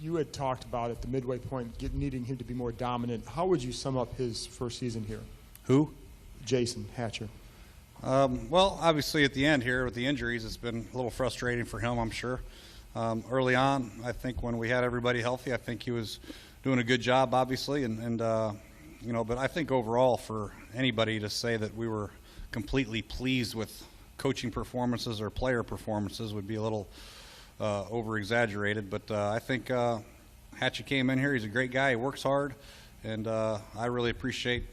You had talked about at the midway point needing him to be more dominant. How would you sum up his first season here? Who? Jason Hatcher. Well, obviously at the end here with the injuries, it's been a little frustrating for him, I'm sure. Early on, I think when we had everybody healthy, I think he was doing a good job, obviously, and but I think overall for anybody to say that we were completely pleased with coaching performances or player performances would be a little over-exaggerated. But I think Hatchet came in here. He's a great guy. He works hard, and I really appreciate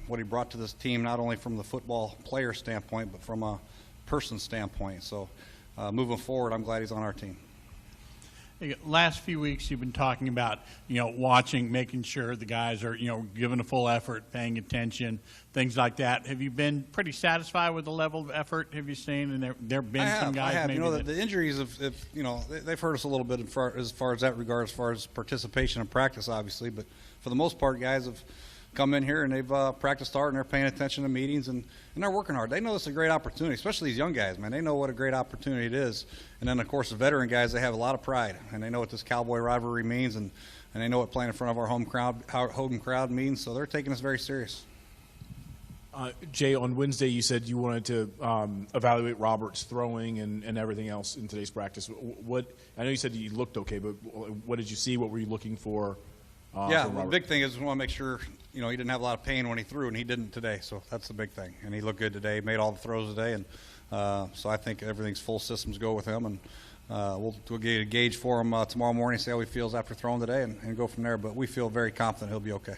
what he brought to this team, not only from the football player standpoint, but from a person standpoint. So moving forward, I'm glad he's on our team. Last few weeks you've been talking about, watching, making sure the guys are, giving a full effort, paying attention, things like that. Have you been pretty satisfied with the level of effort? Have you seen? And there have been some guys. I have. Maybe the injuries they've hurt us a little bit as far as that regard, as far as participation in practice, obviously. But for the most part, guys have come in here and they've practiced hard and they're paying attention to meetings and they're working hard. They know it's a great opportunity, especially these young guys, man. They know what a great opportunity it is. And then, of course, the veteran guys, they have a lot of pride, and they know what this Cowboy rivalry means, and they know what playing in front of our home crowd means, so they're taking us very serious. Jay, on Wednesday you said you wanted to evaluate Robert's throwing and everything else in today's practice. I know you said you looked okay, but what did you see? What were you looking for? The big thing is we want to make sure he didn't have a lot of pain when he threw, and he didn't today. So that's the big thing. And he looked good today. He made all the throws today, and so I think everything's full systems go with him. And we'll get a gauge for him tomorrow morning, see how he feels after throwing today, and go from there. But we feel very confident he'll be okay.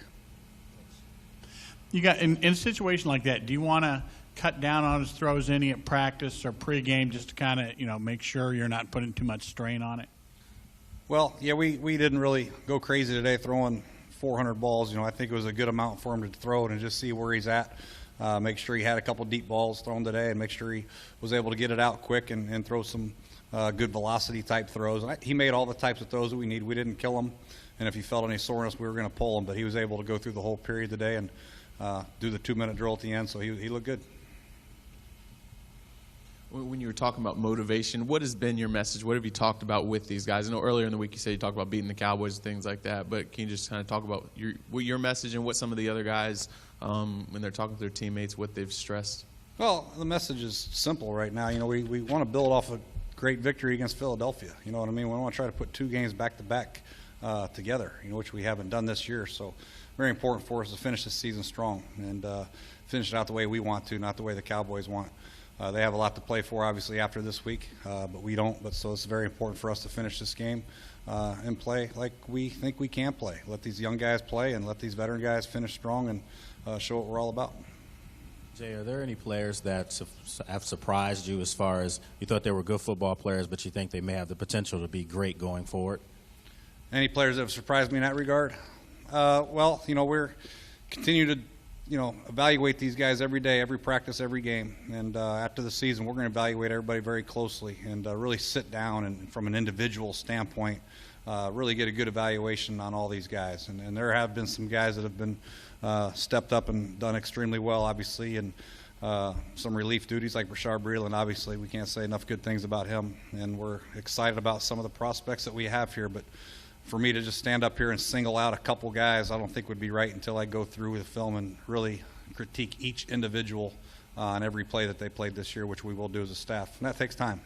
You got in a situation like that, do you want to cut down on his throws any at practice or pregame just to kind of make sure you're not putting too much strain on it? Well, yeah, we didn't really go crazy today throwing 400 balls. I think it was a good amount for him to throw it and just see where he's at. Make sure he had a couple deep balls thrown today and make sure he was able to get it out quick and throw some good velocity type throws. He made all the types of throws that we need. We didn't kill him, and if he felt any soreness, we were going to pull him. But he was able to go through the whole period today and do the 2-minute drill at the end, so he looked good. When you were talking about motivation, what has been your message? What have you talked about with these guys? I know earlier in the week you said you talked about beating the Cowboys and things like that, but can you just kind of talk about your message and what some of the other guys, when they're talking to their teammates, what they've stressed? Well, the message is simple right now. We want to build off a great victory against Philadelphia. You know what I mean? We want to try to put 2 games back-to-back together, which we haven't done this year. So very important for us to finish this season strong and finish it out the way we want to, not the way the Cowboys want. They have a lot to play for, obviously, after this week, but we don't. So it's very important for us to finish this game and play like we think we can play. Let these young guys play and let these veteran guys finish strong and show what we're all about. Jay, are there any players that have surprised you as far as you thought they were good football players, but you think they may have the potential to be great going forward? Any players that have surprised me in that regard? Well, we're continue to evaluate these guys every day, every practice, every game. And after the season, we're going to evaluate everybody very closely and really sit down and, from an individual standpoint, really get a good evaluation on all these guys. And there have been some guys that have been stepped up and done extremely well, obviously, and some relief duties like Rashard Breeland. Obviously, we can't say enough good things about him. And we're excited about some of the prospects that we have here. But for me to just stand up here and single out a couple guys, I don't think would be right until I go through the film and really critique each individual on every play that they played this year, which we will do as a staff. And that takes time.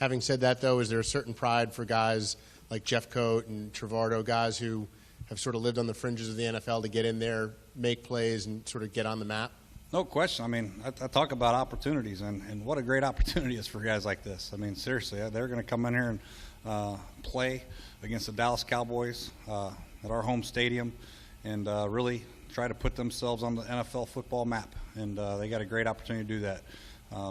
Having said that, though, is there a certain pride for guys like Jeff Coate and Trevardo, guys who have sort of lived on the fringes of the NFL to get in there, make plays, and sort of get on the map? No question. I mean, I talk about opportunities, and what a great opportunity is for guys like this. I mean, seriously, they're going to come in here and play against the Dallas Cowboys at our home stadium and really try to put themselves on the NFL football map. And they got a great opportunity to do that.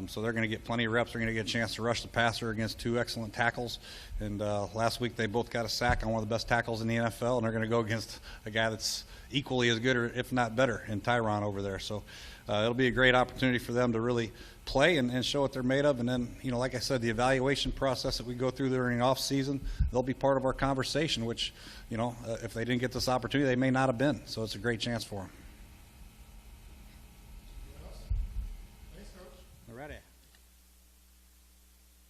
So they're going to get plenty of reps. They're going to get a chance to rush the passer against 2 excellent tackles. And last week they both got a sack on one of the best tackles in the NFL, and they're going to go against a guy that's equally as good, or if not better, in Tyron over there. So it'll be a great opportunity for them to really play and show what they're made of. And then, like I said, the evaluation process that we go through during the off season, they'll be part of our conversation, which, if they didn't get this opportunity, they may not have been. So it's a great chance for them.